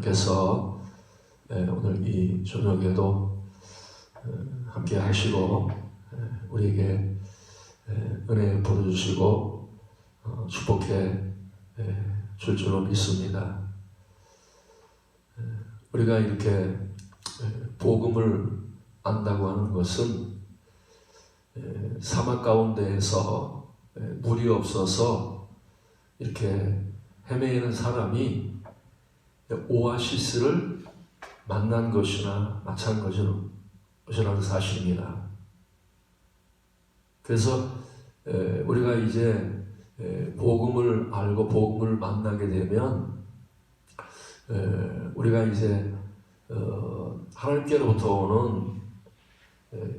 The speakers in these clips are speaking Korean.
하나님께서 오늘 이 저녁에도 함께 하시고 우리에게 은혜 보내주시고 축복해 줄 줄로 믿습니다. 우리가 이렇게 복음을 안다고 하는 것은 사막 가운데에서 물이 없어서 이렇게 헤매이는 사람이 오아시스를 만난 것이나 마찬가지라는 사실입니다. 그래서 우리가 이제 복음을 알고 복음을 만나게 되면 우리가 이제 하나님께로부터 오는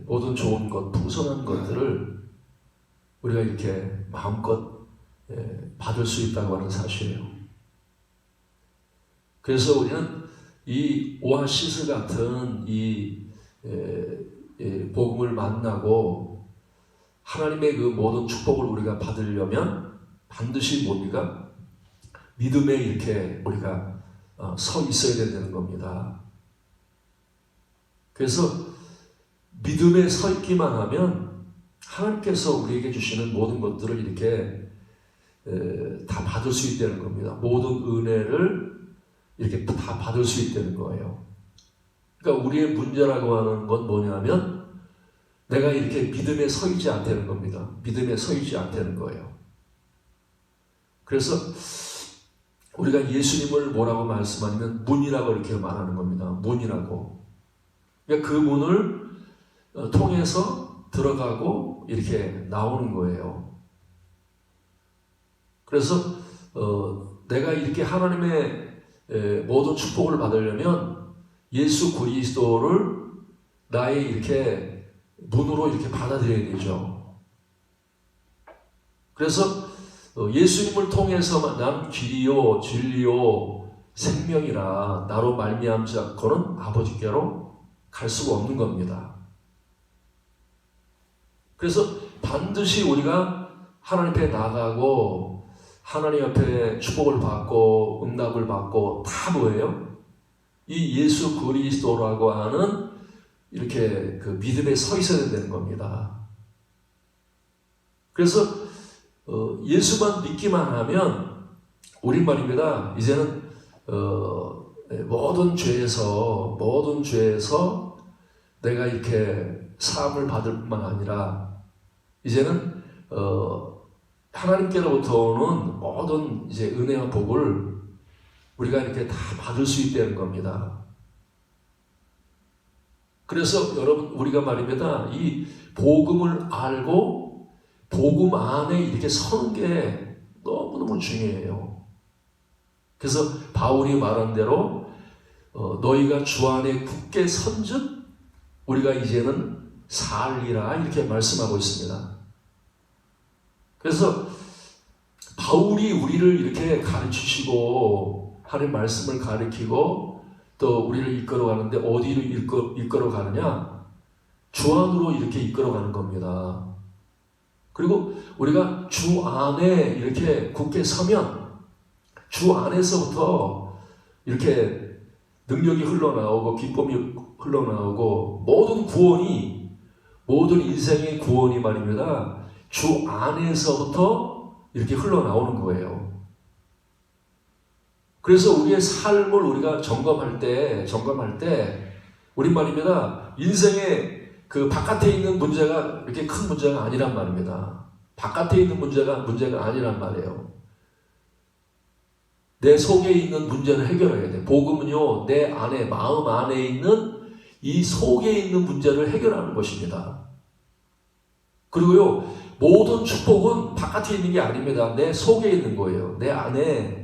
모든 좋은 것, 풍성한 것들을 우리가 이렇게 마음껏 받을 수 있다고 하는 사실이에요. 그래서 우리는 이 오아시스 같은 이 복음을 만나고 하나님의 그 모든 축복을 우리가 받으려면 반드시 뭡니까? 믿음에 이렇게 우리가 서 있어야 된다는 겁니다. 그래서 믿음에 서 있기만 하면 하나님께서 우리에게 주시는 모든 것들을 이렇게 다 받을 수 있다는 겁니다. 모든 은혜를 이렇게 다 받을 수 있다는 거예요. 그러니까 우리의 문제라고 하는 건 뭐냐면 내가 이렇게 믿음에 서 있지 않다는 겁니다. 믿음에 서 있지 않다는 거예요. 그래서 우리가 예수님을 뭐라고 말씀하냐면 문이라고 이렇게 말하는 겁니다. 문이라고. 그러니까 그 문을 통해서 들어가고 이렇게 나오는 거예요. 그래서 내가 이렇게 하나님의 모든 축복을 받으려면 예수 그리스도를 나의 이렇게 문으로 이렇게 받아들여야 되죠. 그래서 예수님을 통해서만 나는 길이요 진리요 생명이라 나로 말미암지 않고는 아버지께로 갈 수가 없는 겁니다. 그래서 반드시 우리가 하나님 앞에 나가고 하나님 앞에 축복을 받고 응답을 받고 다 뭐예요? 이 예수 그리스도라고 하는 이렇게 그 믿음에 서 있어야 되는 겁니다. 그래서 예수만 믿기만 하면 우리 말입니다. 이제는 모든 죄에서 내가 이렇게 사함을 받을 뿐만 아니라 이제는 하나님께로부터 오는 모든 이제 은혜와 복을 우리가 이렇게 다 받을 수 있다는 겁니다. 그래서 여러분 우리가 말입니다. 이 복음을 알고 복음 안에 이렇게 서는 게 너무너무 중요해요. 그래서 바울이 말한 대로 너희가 주 안에 굳게 선즉 우리가 이제는 살리라 이렇게 말씀하고 있습니다. 그래서 바울이 우리를 이렇게 가르치시고 하나님 말씀을 가르치고 또 우리를 이끌어가는데 어디로 이끌어가느냐? 주 안으로 이렇게 이끌어가는 겁니다. 그리고 우리가 주 안에 이렇게 굳게 서면 주 안에서부터 이렇게 능력이 흘러나오고 기쁨이 흘러나오고 모든 인생의 구원이 말입니다. 주 안에서부터 이렇게 흘러나오는 거예요. 그래서 우리의 삶을 우리가 점검할 때 우리 말입니다. 인생의 그 바깥에 있는 문제가 이렇게 큰 문제가 아니란 말입니다. 바깥에 있는 문제가 아니란 말이에요. 내 속에 있는 문제를 해결해야 돼. 복음은요, 내 안에, 마음 안에 있는 이 속에 있는 문제를 해결하는 것입니다. 그리고요, 모든 축복은 바깥에 있는 게 아닙니다. 내 속에 있는 거예요. 내 안에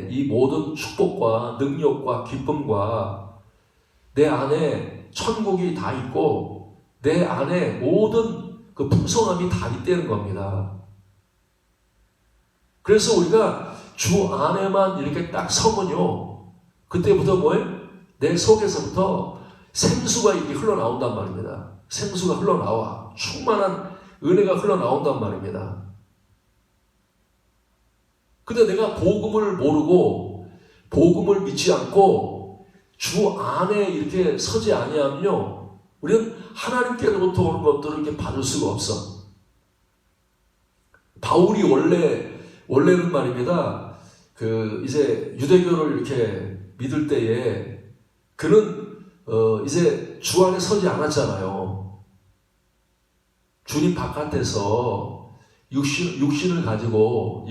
이 모든 축복과 능력과 기쁨과 내 안에 천국이 다 있고 내 안에 모든 그 풍성함이 다 있다는 겁니다. 그래서 우리가 주 안에만 이렇게 딱 서면요, 그때부터 뭐예요? 내 속에서부터 생수가 이렇게 흘러나온단 말입니다. 생수가 흘러나와. 충만한 은혜가 흘러나온단 말입니다. 근데 내가 복음을 모르고 복음을 믿지 않고 주 안에 이렇게 서지 아니하면요, 우리는 하나님께로부터 오는 것들을 이렇게 받을 수가 없어. 바울이 원래는 말입니다, 이제 유대교를 이렇게 믿을 때에 그는 이제 주 안에 서지 않았잖아요. 주님 바깥에서 육신을 가지고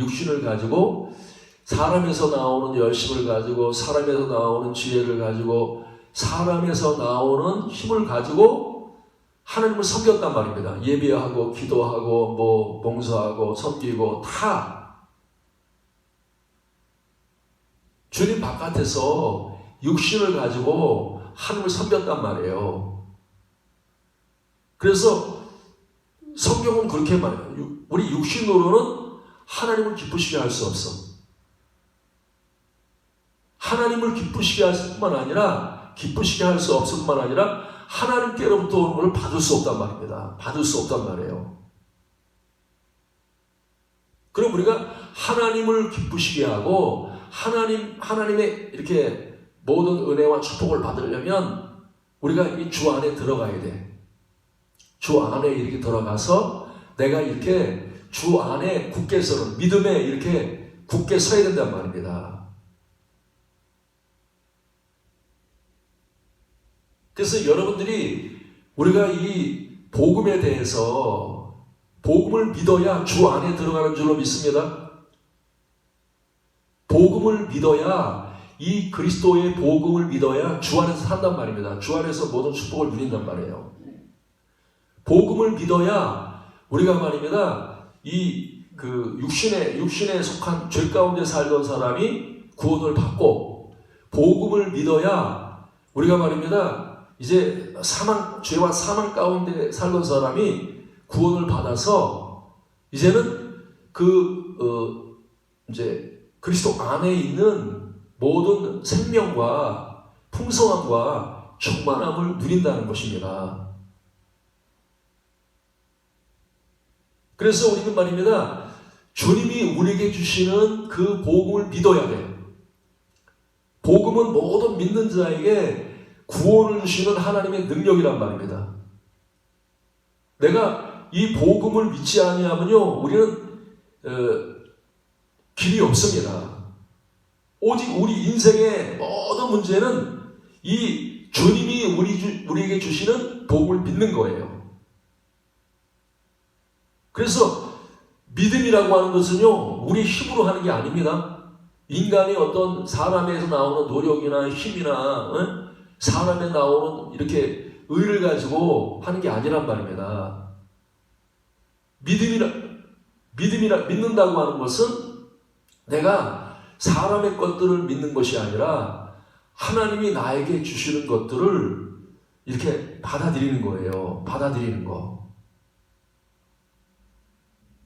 사람에서 나오는 열심을 가지고, 사람에서 나오는 지혜를 가지고, 사람에서 나오는 힘을 가지고 하나님을 섬겼단 말입니다. 예배하고 기도하고 봉사하고 섬기고 다 주님 바깥에서 육신을 가지고 하나님을 섬겼단 말이에요. 그래서 성경은 그렇게 말해요. 우리 육신으로는 하나님을 기쁘시게 할 수 없어. 하나님을 기쁘시게 할 수 없을 뿐만 아니라 하나님께로부터 오는 것을 받을 수 없단 말입니다. 받을 수 없단 말이에요. 그럼 우리가 하나님을 기쁘시게 하고 하나님의 이렇게 모든 은혜와 축복을 받으려면 우리가 이 주 안에 들어가야 돼. 주 안에 이렇게 들어가서 내가 이렇게 주 안에 굳게 서는 믿음에 이렇게 굳게 서야 된단 말입니다. 그래서 여러분들이 우리가 이 복음에 대해서 복음을 믿어야 주 안에 들어가는 줄로 믿습니다. 복음을 믿어야, 이 그리스도의 복음을 믿어야 주 안에서 산단 말입니다. 주 안에서 모든 축복을 누린단 말이에요. 복음을 믿어야 우리가 말입니다, 육신에 속한 죄 가운데 살던 사람이 구원을 받고, 복음을 믿어야 우리가 말입니다, 이제 죄와 사망 가운데 살던 사람이 구원을 받아서 이제는 이제 그리스도 안에 있는 모든 생명과 풍성함과 충만함을 누린다는 것입니다. 그래서 우리는 말입니다, 주님이 우리에게 주시는 그 복음을 믿어야 돼요. 복음은 모든 믿는 자에게 구원을 주시는 하나님의 능력이란 말입니다. 내가 이 복음을 믿지 아니하면요, 우리는 길이 없습니다. 오직 우리 인생의 모든 문제는 이 주님이 우리에게 주시는 복음을 믿는 거예요. 그래서 믿음이라고 하는 것은요, 우리 힘으로 하는 게 아닙니다. 인간의 어떤 사람에서 나오는 노력이나 힘이나 사람에 나오는 이렇게 의를 가지고 하는 게 아니란 말입니다. 믿는다고 하는 것은 내가 사람의 것들을 믿는 것이 아니라 하나님이 나에게 주시는 것들을 이렇게 받아들이는 거예요. 받아들이는 거.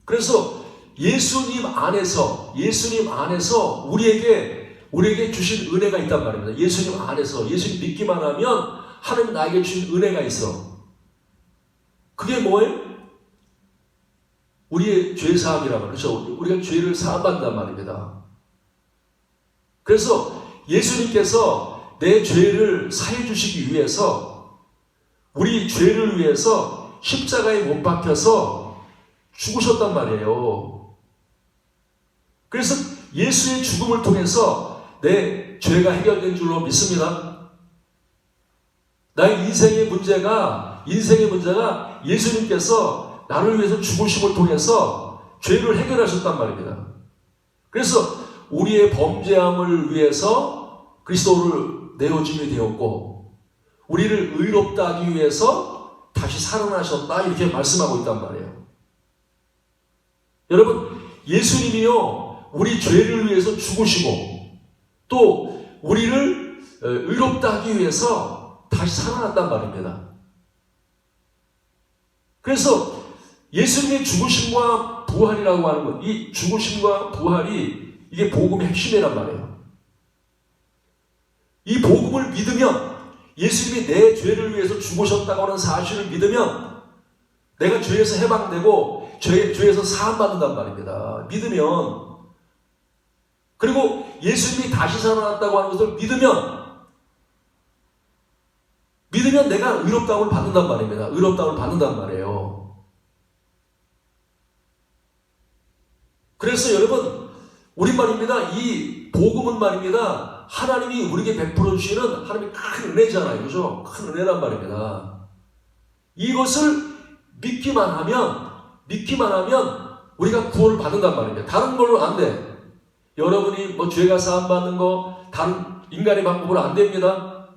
그래서 예수님 안에서 우리에게 주신 은혜가 있단 말입니다. 예수님 안에서, 예수님 믿기만 하면 하나님 나에게 주신 은혜가 있어. 그게 뭐예요? 우리의 죄사함이라고 그렇죠. 우리가 죄를 사함받는단 말입니다. 그래서 예수님께서 내 죄를 사해 주시기 위해서, 우리 죄를 위해서 십자가에 못 박혀서 죽으셨단 말이에요. 그래서 예수의 죽음을 통해서 내 죄가 해결된 줄로 믿습니다. 나의 인생의 문제가 예수님께서 나를 위해서 죽으심을 통해서 죄를 해결하셨단 말입니다. 그래서 우리의 범죄함을 위해서 그리스도를 내어줌이 되었고, 우리를 의롭다 하기 위해서 다시 살아나셨다, 이렇게 말씀하고 있단 말이에요. 여러분, 예수님이요, 우리 죄를 위해서 죽으시고 또 우리를 의롭다 하기 위해서 다시 살아났단 말입니다. 그래서 예수님의 죽으심과 부활이라고 하는 것, 이 죽으심과 부활이 이게 복음의 핵심이란 말이에요. 이 복음을 믿으면, 예수님이 내 죄를 위해서 죽으셨다고 하는 사실을 믿으면 내가 죄에서 해방되고 죄에서 사함받는단 말입니다. 믿으면. 그리고 예수님이 다시 살아났다고 하는 것을 믿으면 내가 의롭다움을 받는단 말입니다. 의롭다움을 받는단 말이에요. 그래서 여러분, 우리 말입니다. 이 복음은 말입니다. 하나님이 우리에게 베풀어 주시는 하나님의 큰 은혜잖아요. 그죠? 큰 은혜란 말입니다. 이것을 믿기만 하면 우리가 구원을 받는단 말입니다. 다른 걸로 안 돼. 여러분이 뭐 죄가 사함받는 거 다른 인간의 방법으로 안 됩니다.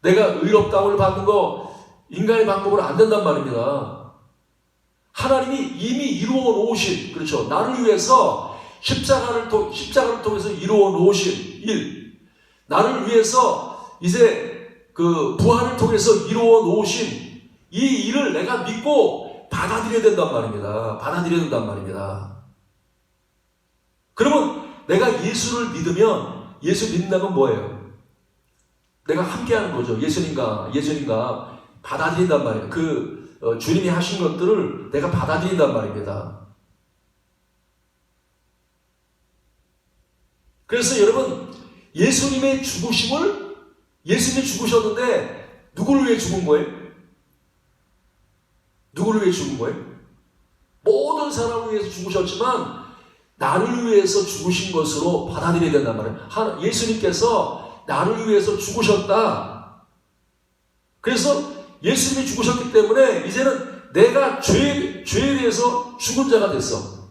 내가 의롭다움을 받는 거 인간의 방법으로 안 된단 말입니다. 하나님이 이미 이루어 놓으신, 그렇죠, 나를 위해서 십자가를 통해서 이루어 놓으신 일, 나를 위해서 이제 그 부활을 통해서 이루어 놓으신 이 일을 내가 믿고 받아들여야 된단 말입니다. 받아들여야 된단 말입니다. 그러면 내가 예수를 믿으면, 예수 믿는다는 건 뭐예요? 내가 함께하는 거죠. 예수님과 받아들인단 말이에요. 주님이 하신 것들을 내가 받아들인단 말입니다. 그래서 여러분, 예수님이 죽으셨는데 누구를 위해 죽은 거예요? 누구를 위해 죽은 거예요? 모든 사람을 위해서 죽으셨지만 나를 위해서 죽으신 것으로 받아들여야 된단 말이에요. 예수님께서 나를 위해서 죽으셨다. 그래서 예수님이 죽으셨기 때문에 이제는 내가 죄에 대해서 죽은 자가 됐어.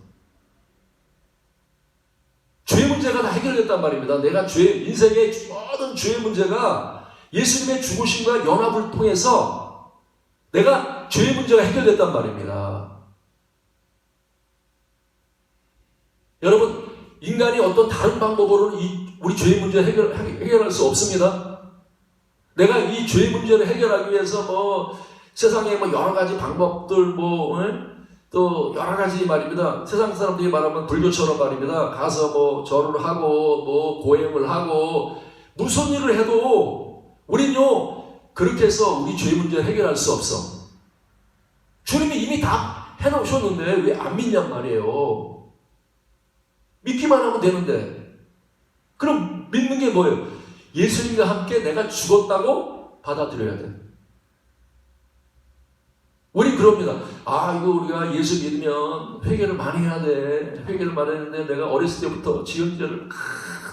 죄 문제가 다 해결됐단 말입니다. 내가 인생의 모든 죄의 문제가 예수님의 죽으심과 연합을 통해서 내가 죄의 문제가 해결됐단 말입니다. 여러분, 인간이 어떤 다른 방법으로는 우리 죄의 문제를 해결할 수 없습니다. 내가 이 죄의 문제를 해결하기 위해서 세상에 여러 가지 방법들 또 여러 가지 말입니다. 세상 사람들이 말하면 불교처럼 말입니다. 가서 절을 하고 고행을 하고 무슨 일을 해도 우린요 그렇게 해서 우리 죄의 문제를 해결할 수 없어. 주님이 이미 다 해놓으셨는데 왜 안 믿냔 말이에요. 믿기만 하면 되는데. 그럼 믿는 게 뭐예요? 예수님과 함께 내가 죽었다고 받아들여야 돼. 우리 그럽니다. 이거 우리가 예수 믿으면 회개를 많이 해야 돼. 회개를 많이 했는데 내가 어렸을 때부터 지은 죄를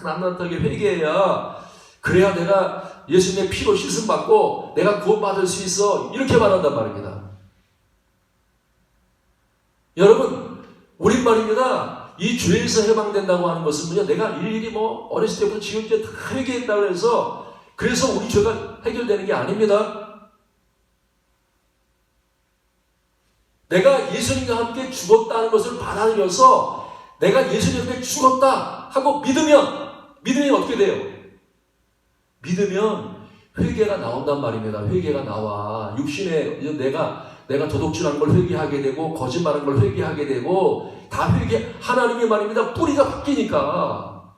낱낱하게 회개해야, 그래야 내가 예수님의 피로 씻음 받고 내가 구원받을 수 있어. 이렇게 말한단 말입니다. 여러분, 우린 말입니다. 이 죄에서 해방된다고 하는 것은 내가 일일이 어렸을 때부터 지은 죄 다 회개했다고 해서 그래서 우리 죄가 해결되는 게 아닙니다. 내가 예수님과 함께 죽었다는 것을 받아들여서 내가 예수님과 함께 죽었다 하고 믿으면 어떻게 돼요? 믿으면 회개가 나온단 말입니다. 회개가 나와. 육신에 내가 도둑질한 걸 회개하게 되고 거짓말한 걸 회개하게 되고 다 하나님의 말입니다. 뿌리가 바뀌니까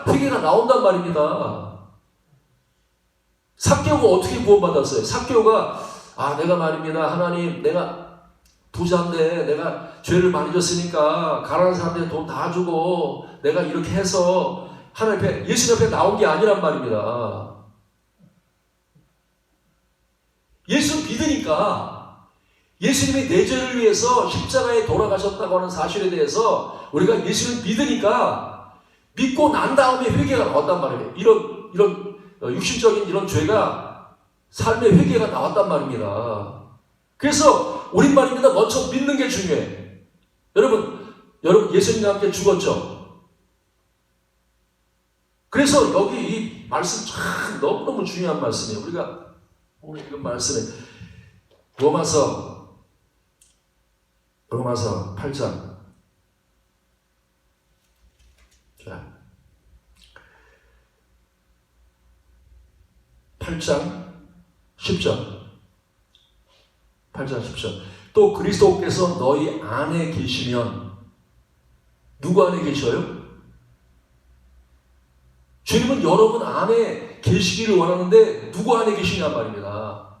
회개가 나온단 말입니다. 삭개오가 어떻게 구원받았어요? 삭개오가 내가 말입니다. 하나님, 내가 부자인데 내가 죄를 많이 졌으니까 가난한 사람들한테 돈 다 주고 내가 이렇게 해서 하나님 앞에, 예수님 앞에 나온 게 아니란 말입니다. 예수 믿으니까 예수님이 내 죄를 위해서 십자가에 돌아가셨다고 하는 사실에 대해서 우리가 예수를 믿으니까 믿고 난 다음에 회개가 나왔단 말이에요. 이런 육신적인 이런 죄가 삶의 회개가 나왔단 말입니다. 그래서 우린 말입니다. 먼저 믿는 게 중요해. 여러분 예수님과 함께 죽었죠. 그래서 여기 이 말씀 참 너무너무 중요한 말씀이에요. 우리가 오늘 읽은 말씀에 로마서 8장. 자, 8장 10절. 8장 10절. 또 그리스도께서 너희 안에 계시면, 누구 안에 계셔요? 주님은 여러분 안에 계시기를 원하는데 누구 안에 계시냐 말입니다.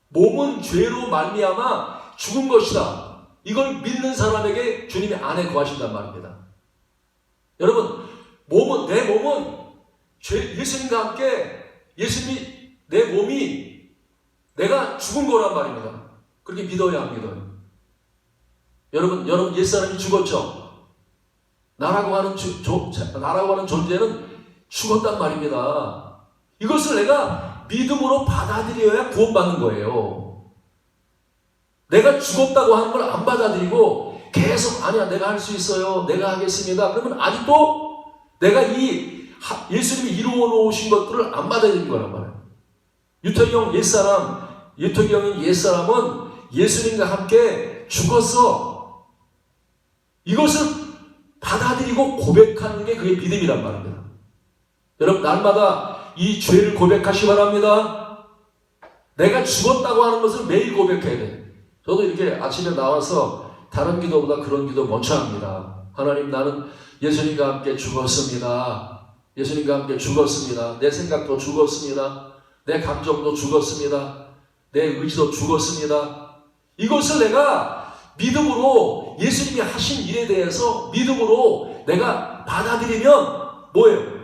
몸은 죄로 말미암아 죽은 것이다. 이걸 믿는 사람에게 주님이 안에 거하신단 말입니다. 여러분, 내 몸은 예수님과 함께 예수님이 내 몸이 내가 죽은 거란 말입니다. 그렇게 믿어야 합니다. 여러분 옛사람이 죽었죠? 나라고 하는 존재는 죽었단 말입니다. 이것을 내가 믿음으로 받아들여야 구원받는 거예요. 내가 죽었다고 하는 걸 안 받아들이고 계속 아니야 내가 할 수 있어요. 내가 하겠습니다. 그러면 아직도 내가 이 예수님이 이루어 놓으신 것들을 안 받아들인 거란 말이에요. 유태기 형인 옛사람은 예수님과 함께 죽었어. 이것을 받아들이고 고백하는 게 그게 믿음이란 말입니다. 여러분 날마다 이 죄를 고백하시 바랍니다. 내가 죽었다고 하는 것을 매일 고백해야 돼. 저도 이렇게 아침에 나와서 다른 기도보다 그런 기도 먼저 합니다. 하나님 나는 예수님과 함께 죽었습니다. 예수님과 함께 죽었습니다. 내 생각도 죽었습니다. 내 감정도 죽었습니다. 내 의지도 죽었습니다. 이것을 내가 믿음으로 예수님이 하신 일에 대해서 믿음으로 내가 받아들이면 뭐예요?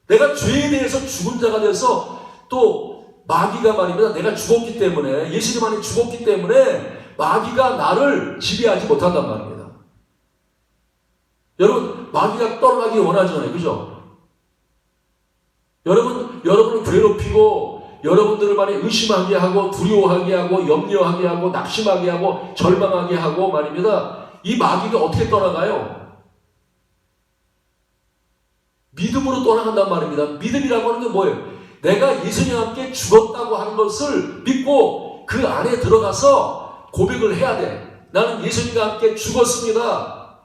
내가 죄에 대해서 죽은 자가 돼서 또 마귀가 말입니다. 내가 죽었기 때문에 예수님 안에 죽었기 때문에 마귀가 나를 지배하지 못한단 말입니다. 여러분 마귀가 떠나기 원하잖아요. 그죠? 여러분을 괴롭히고 여러분들을 많이 의심하게 하고 두려워하게 하고 염려하게 하고 낙심하게 하고 절망하게 하고 말입니다. 이 마귀가 어떻게 떠나가요? 믿음으로 떠나간단 말입니다. 믿음이라고 하는 게 뭐예요? 내가 예수님과 함께 죽었다고 하는 것을 믿고 그 안에 들어가서 고백을 해야 돼. 나는 예수님과 함께 죽었습니다.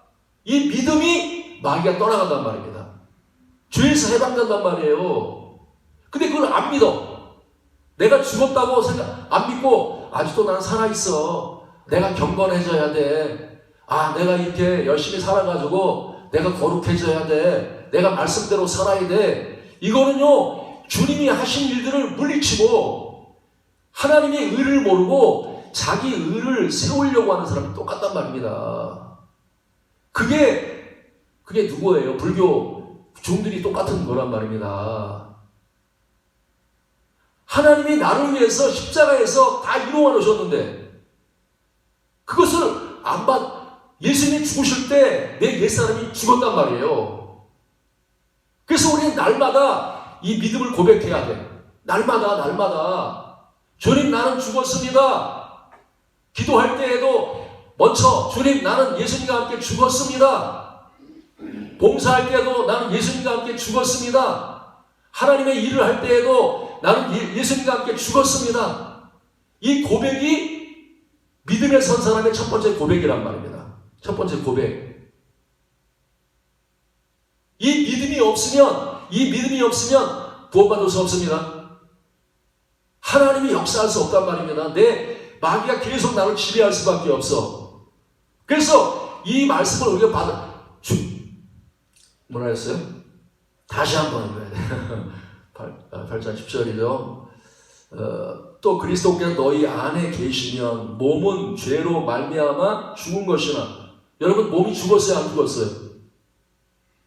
이 믿음이 마귀가 떠나간단 말입니다. 죄에서 해방된단 말이에요. 근데 그걸 안 믿어. 내가 죽었다고 안 믿고 아직도 나는 살아있어. 내가 경건해져야 돼. 내가 이렇게 열심히 살아가지고 내가 거룩해져야 돼. 내가 말씀대로 살아야 돼. 이거는요 주님이 하신 일들을 물리치고 하나님의 의를 모르고 자기 의를 세우려고 하는 사람이 똑같단 말입니다. 그게 누구예요? 불교 중들이 똑같은 거란 말입니다. 하나님이 나를 위해서 십자가에서 다 이루어 놓으셨는데 그것을 예수님이 죽으실 때 내 옛사람이 죽었단 말이에요. 그래서 우리는 날마다 이 믿음을 고백해야 돼. 날마다 주님 나는 죽었습니다. 기도할 때에도 먼저 주님 나는 예수님과 함께 죽었습니다. 봉사할 때에도 나는 예수님과 함께 죽었습니다. 하나님의 일을 할 때에도 나는 예수님과 함께 죽었습니다. 이 고백이 믿음에 선 사람의 첫 번째 고백이란 말입니다. 첫 번째 고백. 이 믿음이 없으면 구원받을 수 없습니다. 하나님이 역사할 수 없단 말입니다. 내 마귀가 계속 나를 지배할 수밖에 없어. 그래서 이 말씀을 우리가 뭐라 했어요? 다시 한번 읽어야 돼. 8장 10절이죠. 또 그리스도께서 너희 안에 계시면 몸은 죄로 말미암아 죽은 것이나 여러분 몸이 죽었어요? 안 죽었어요?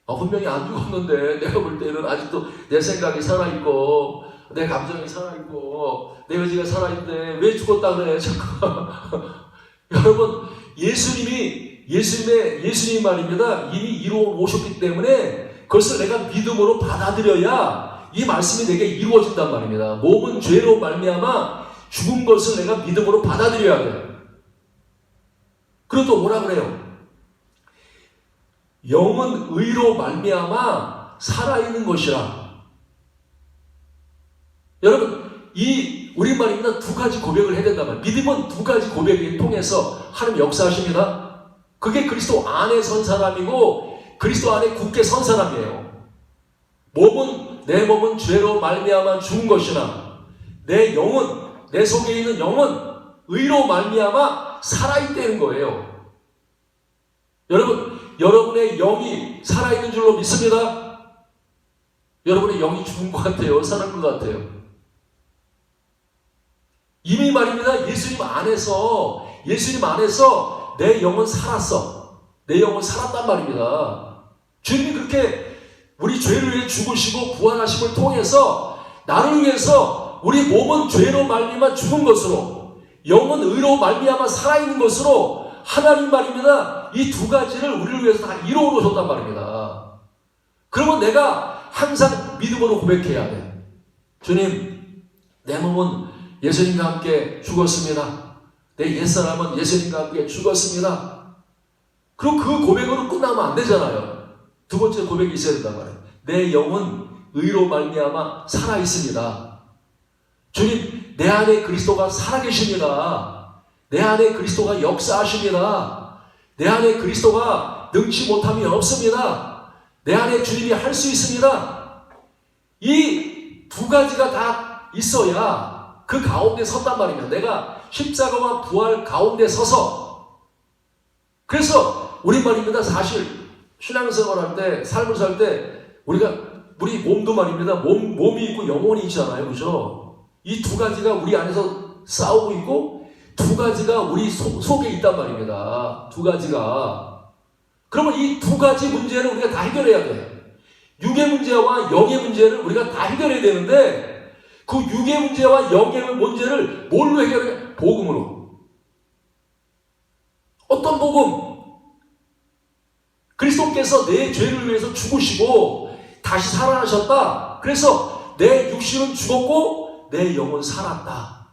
분명히 안 죽었는데 내가 볼 때는 아직도 내 생각이 살아있고 내 감정이 살아있고 내 의지가 살아있는데 왜 죽었다 그래 자꾸. 여러분 예수님 말입니다. 이미 이루어 오셨기 때문에 그것을 내가 믿음으로 받아들여야 이 말씀이 내게 이루어진단 말입니다. 몸은 죄로 말미암아 죽은 것을 내가 믿음으로 받아들여야 돼. 그리고 또 뭐라 그래요? 영은 의로 말미암아 살아있는 것이라. 여러분 이 우리말입니다. 두 가지 고백을 해야 된단 말이에요. 믿음은 두 가지 고백을 통해서 하나님 역사하십니다. 그게 그리스도 안에 선 사람이고 그리스도 안에 굳게 선 사람이에요. 내 몸은 죄로 말미암아 죽은 것이나 내 속에 있는 영은 의로 말미암아 살아있다는 거예요. 여러분의 영이 살아있는 줄로 믿습니다. 여러분의 영이 죽은 것 같아요? 살아난 것 같아요? 이미 말입니다. 예수님 안에서 내 영은 살았어. 내 영은 살았단 말입니다. 주님이 그렇게 우리 죄를 위해 죽으시고 부활하심을 통해서 나를 위해서 우리 몸은 죄로 말미암아 죽은 것으로 영은 의로 말미암아 살아있는 것으로 하나님 말입니다. 이 두 가지를 우리를 위해서 다 이루어 놓으셨단 말입니다. 그러면 내가 항상 믿음으로 고백해야 돼. 주님, 내 몸은 예수님과 함께 죽었습니다. 내 옛사람은 예수님과 함께 죽었습니다. 그럼 그 고백으로 끝나면 안 되잖아요. 두 번째 고백이 있어야 된단 말이에요. 내 영은 의로 말미암아 살아있습니다. 주님, 내 안에 그리스도가 살아계십니다. 내 안에 그리스도가 역사하십니다. 내 안에 그리스도가 능치 못함이 없습니다. 내 안에 주님이 할 수 있습니다. 이 두 가지가 다 있어야 그 가운데 섰단 말입니다. 내가 십자가와 부활 가운데 서서. 그래서 우리 말입니다. 사실 신앙생활할 때, 삶을 살 때 우리 몸도 말입니다. 몸이 있고 영혼이 있잖아요. 그죠? 이 두 가지가 우리 안에서 싸우고 있고 두 가지가 우리 속에 있단 말입니다. 두 가지가. 그러면 이 두 가지 문제를 우리가 다 해결해야 돼. 육의 문제와 영의 문제를 우리가 다 해결해야 되는데 그 육의 문제와 영의 문제를 뭘로 해결해? 복음으로. 어떤 복음? 그리스도께서 내 죄를 위해서 죽으시고 다시 살아나셨다. 그래서 내 육신은 죽었고 내 영은 살았다.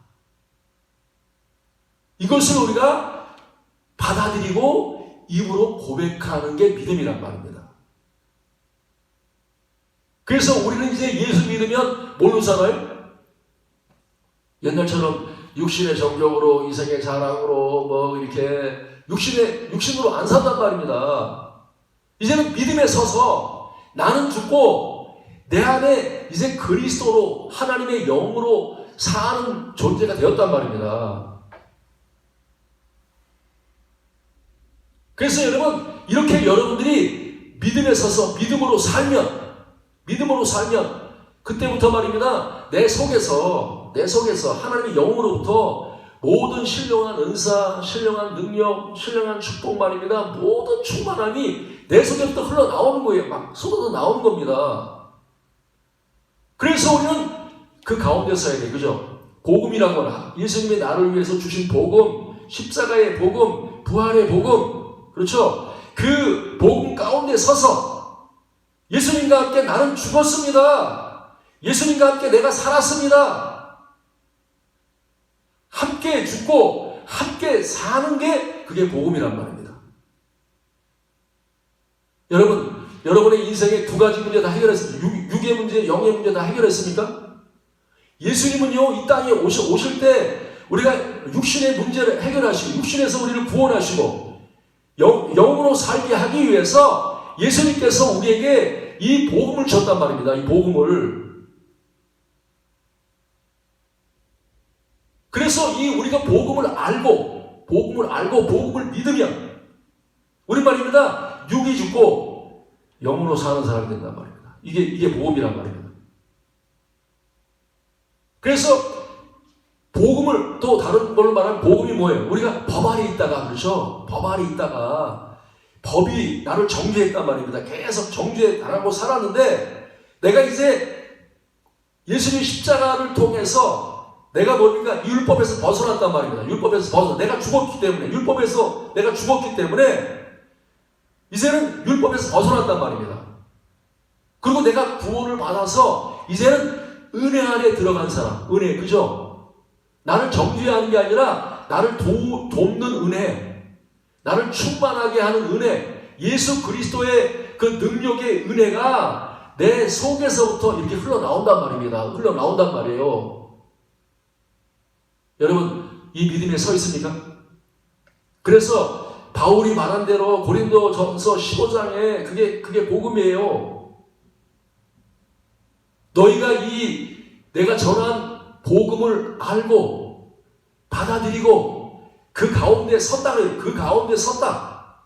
이것을 우리가 받아들이고 입으로 고백하는 게 믿음이란 말입니다. 그래서 우리는 이제 예수 믿으면 뭘로 살아요? 옛날처럼 육신의 정욕으로, 이생의 자랑으로, 뭐 이렇게 육신으로 안 산단 말입니다. 이제는 믿음에 서서 나는 죽고 내 안에 이제 그리스도로 하나님의 영으로 사는 존재가 되었단 말입니다. 그래서 여러분, 이렇게 여러분들이 믿음에 서서 믿음으로 살면 그때부터 말입니다. 내 속에서 하나님의 영으로부터 모든 신령한 은사, 신령한 능력, 신령한 축복 말입니다. 모든 충만함이 내 속에부터 흘러나오는 거예요. 막 쏟아져 나오는 겁니다. 그래서 우리는 그 가운데 서야 돼. 그죠? 복음이란 거나 예수님이 나를 위해서 주신 복음, 십자가의 복음, 부활의 복음, 그렇죠? 그 복음 가운데 서서 예수님과 함께 나는 죽었습니다. 예수님과 함께 내가 살았습니다. 함께 죽고 함께 사는 게 그게 복음이란 말입니다. 여러분의 인생의 두 가지 문제 다 해결했습니까? 육의 문제, 영의 문제 다 해결했습니까? 예수님은요, 이 땅에 오실 때 우리가 육신의 문제를 해결하시고 육신에서 우리를 구원하시고 영으로 살게 하기 위해서 예수님께서 우리에게 이 복음을 줬단 말입니다. 이 복음을. 그래서 우리가 복음을 알고 복음을 믿으면 우리 말입니다. 육이 죽고 영으로 사는 사람이 된단 말입니다. 이게 복음이란 말입니다. 그래서 복음을 또 다른 걸로 말하면 복음이 뭐예요? 우리가 법 아래 있다가, 그렇죠? 법 아래 있다가 법이 나를 정죄했단 말입니다. 계속 정죄 당하고 살았는데 내가 이제 예수님의 십자가를 통해서 내가 뭡니까? 율법에서 벗어났단 말입니다. 율법에서 벗어나. 내가 죽었기 때문에, 율법에서 내가 죽었기 때문에 이제는 율법에서 벗어났단 말입니다. 그리고 내가 구원을 받아서 이제는 은혜 안에 들어간 사람. 은혜, 그죠? 나를 정죄하는 게 아니라 나를 돕는 은혜, 나를 충만하게 하는 은혜, 예수 그리스도의 그 능력의 은혜가 내 속에서부터 이렇게 흘러나온단 말입니다. 흘러나온단 말이에요. 여러분, 이 믿음에 서 있습니까? 그래서 바울이 말한 대로 고린도전서 15장에 그게 복음이에요. 너희가 내가 전한 복음을 알고 받아들이고 그 가운데 섰다 그래요. 그 가운데 섰다.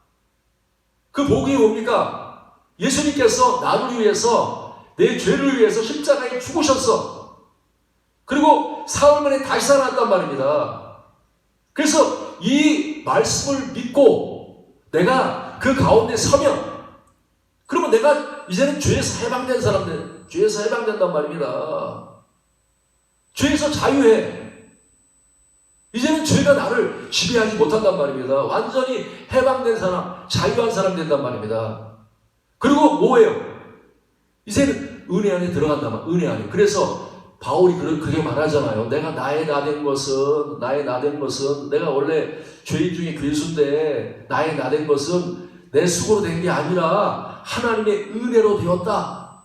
그 복음이 뭡니까? 예수님께서 나를 위해서, 내 죄를 위해서 십자가에 죽으셨어. 그리고 사흘 만에 다시 살아났단 말입니다. 그래서 이 말씀을 믿고 내가 그 가운데 서면 그러면 내가 이제는 죄에서 해방된 사람들, 죄에서 해방된단 말입니다. 죄에서 자유해. 이제는 죄가 나를 지배하지 못한단 말입니다. 완전히 해방된 사람, 자유한 사람 된단 말입니다. 그리고 뭐예요? 이제는 은혜 안에 들어간단 말이에요. 은혜 안에. 그래서 바울이 그렇게 말하잖아요. 나의 나된 것은 내가 원래 죄인 중에 괴수인데 나의 나된 것은 내 수고로 된 게 아니라 하나님의 은혜로 되었다.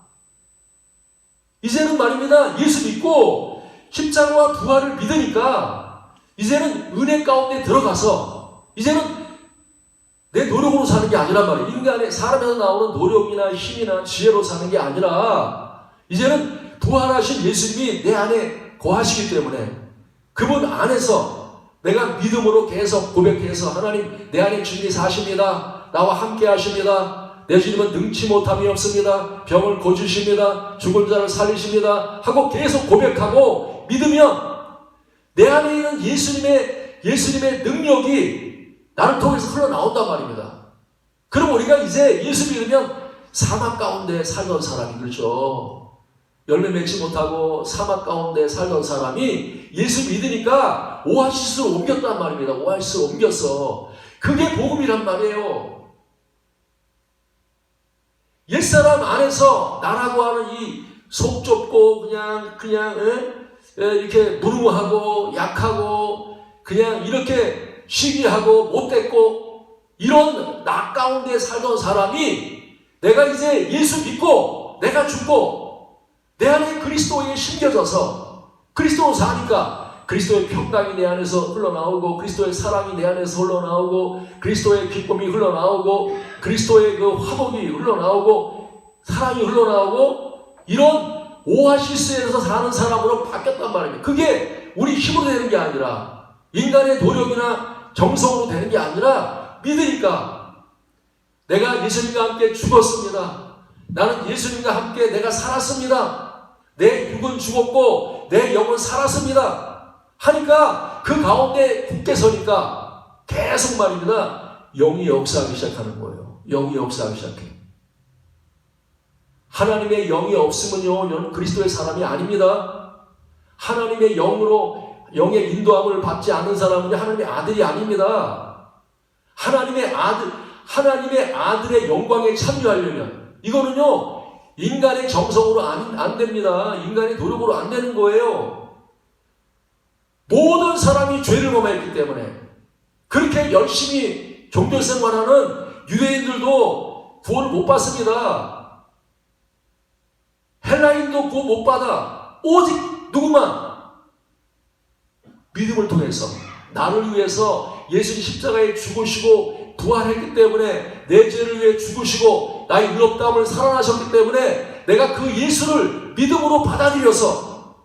이제는 말입니다. 예수 믿고 십자가와 부활을 믿으니까 이제는 은혜 가운데 들어가서 이제는 내 노력으로 사는 게 아니란 말이에요. 인간의 사람에서 나오는 노력이나 힘이나 지혜로 사는 게 아니라 이제는 부활하신 예수님이 내 안에 거하시기 때문에 그분 안에서 내가 믿음으로 계속 고백해서 하나님 내 안에 주님이 사십니다. 나와 함께 하십니다. 내 주님은 능치 못함이 없습니다. 병을 고치십니다. 죽은 자를 살리십니다. 하고 계속 고백하고 믿으면 내 안에 있는 예수님의 능력이 나를 통해서 흘러나온단 말입니다. 그럼 우리가 이제 예수 믿으면 사막 가운데 살던 사람이 그렇죠. 열매 맺지 못하고 사막 가운데 살던 사람이 예수 믿으니까 오아시스로 옮겼단 말입니다. 오아시스로 옮겼어. 그게 복음이란 말이에요. 옛사람 안에서 나라고 하는 이 속 좁고 그냥 이렇게 무능하고 약하고 그냥 이렇게 시기하고 못됐고 이런 나 가운데 살던 사람이 내가 이제 예수 믿고 내가 죽고 내 안에 그리스도에 심겨져서 그리스도로 사니까 그리스도의 평강이 내 안에서 흘러나오고 그리스도의 사랑이 내 안에서 흘러나오고 그리스도의 기쁨이 흘러나오고 그리스도의 그 화복이 흘러나오고 사랑이 흘러나오고 이런 오아시스에서 사는 사람으로 바뀌었단 말입니다. 그게 우리 힘으로 되는 게 아니라 인간의 노력이나 정성으로 되는 게 아니라 믿으니까 내가 예수님과 함께 죽었습니다. 나는 예수님과 함께 내가 살았습니다. 내 육은 죽었고 내 영은 살았습니다. 하니까 그 가운데 굳게 서니까 계속 말입니다. 영이 역사하기 시작하는 거예요. 영이 역사하기 시작해요. 하나님의 영이 없으면요, 저는 그리스도의 사람이 아닙니다. 하나님의 영의 인도함을 받지 않는 사람은 하나님의 아들이 아닙니다. 하나님의 아들의 영광에 참여하려면 이거는요 인간의 정성으로 안 됩니다. 인간의 노력으로 안 되는 거예요. 모든 사람이 죄를 범했기 때문에 그렇게 열심히 종교생활하는 유대인들도 구원을 못 받습니다. 헬라인도 구원 못 받아. 오직 누구만 믿음을 통해서 나를 위해서 예수님 십자가에 죽으시고 부활했기 때문에 내 죄를 위해 죽으시고 나의 의롭다함을 살아나셨기 때문에 내가 그 예수를 믿음으로 받아들여서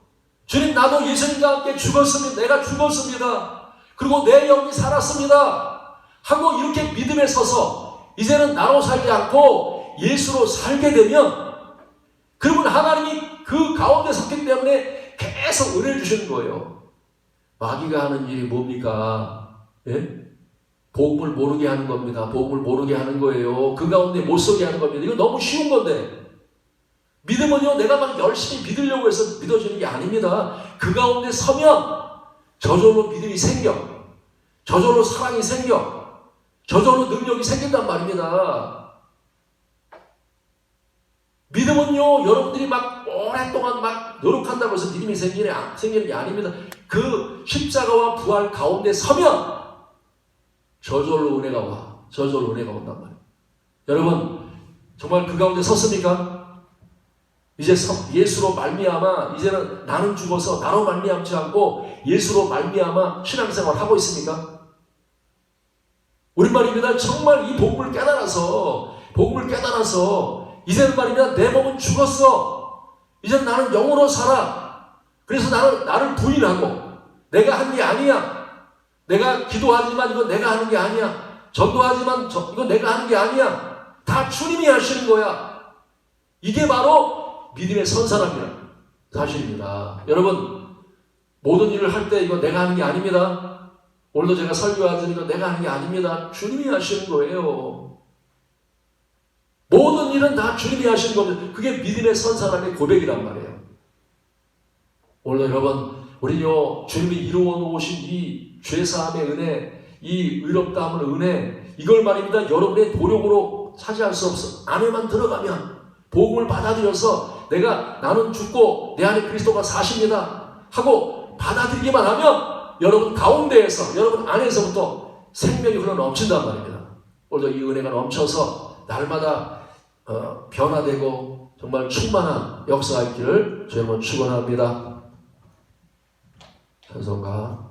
주님 나도 예수님과 함께 죽었습니다. 내가 죽었습니다. 그리고 내 영이 살았습니다. 하고 이렇게 믿음에 서서 이제는 나로 살지 않고 예수로 살게 되면 그러면 하나님이 그 가운데 섰기 때문에 계속 은혜를 주시는 거예요. 마귀가 하는 일이 뭡니까? 예? 복음을 모르게 하는 겁니다. 복음을 모르게 하는 거예요. 그 가운데 못 서게 하는 겁니다. 이거 너무 쉬운 건데 믿음은요 내가 막 열심히 믿으려고 해서 믿어지는 게 아닙니다. 그 가운데 서면 저절로 믿음이 생겨. 저절로 사랑이 생겨. 저절로 능력이 생긴단 말입니다. 믿음은요 여러분들이 막 오랫동안 막 노력한다고 해서 믿음이 생기는 게 아닙니다. 그 십자가와 부활 가운데 서면 저절로 은혜가 와. 저절로 은혜가 온단 말이에요. 여러분 정말 그 가운데 섰습니까? 이제 예수로 말미암아 이제는 나는 죽어서 나로 말미암지 않고 예수로 말미암아 신앙생활 하고 있습니까? 우리 말입니다. 정말 이 복음을 깨달아서 이제는 말입니다. 내 몸은 죽었어. 이제는 나는 영으로 살아. 그래서 나를 부인하고 내가 한 게 아니야. 내가 기도하지만 이건 내가 하는 게 아니야. 전도하지만 이건 내가 하는 게 아니야. 다 주님이 하시는 거야. 이게 바로 믿음의 선 사람이라는 사실입니다. 여러분 모든 일을 할 때 이거 내가 하는 게 아닙니다. 오늘도 제가 설교하니까 내가 하는 게 아닙니다. 주님이 하시는 거예요. 모든 일은 다 주님이 하시는 겁니다. 그게 믿음의 선 사람의 고백이란 말이에요. 오늘 여러분, 우리요 주님이 이루어 놓으신 이 죄사함의 은혜, 이 의롭다함의 은혜, 이걸 말입니다. 여러분의 노력으로 차지할 수 없어. 안에만 들어가면 복음을 받아들여서 나는 죽고 내 안에 그리스도가 사십니다 하고 받아들이기만 하면 여러분 가운데에서, 여러분 안에서부터 생명이 흘러 넘친단 말입니다. 오늘도 이 은혜가 넘쳐서 날마다 변화되고 정말 충만한 역사가 있기를 주님은 축원합니다. 찬송가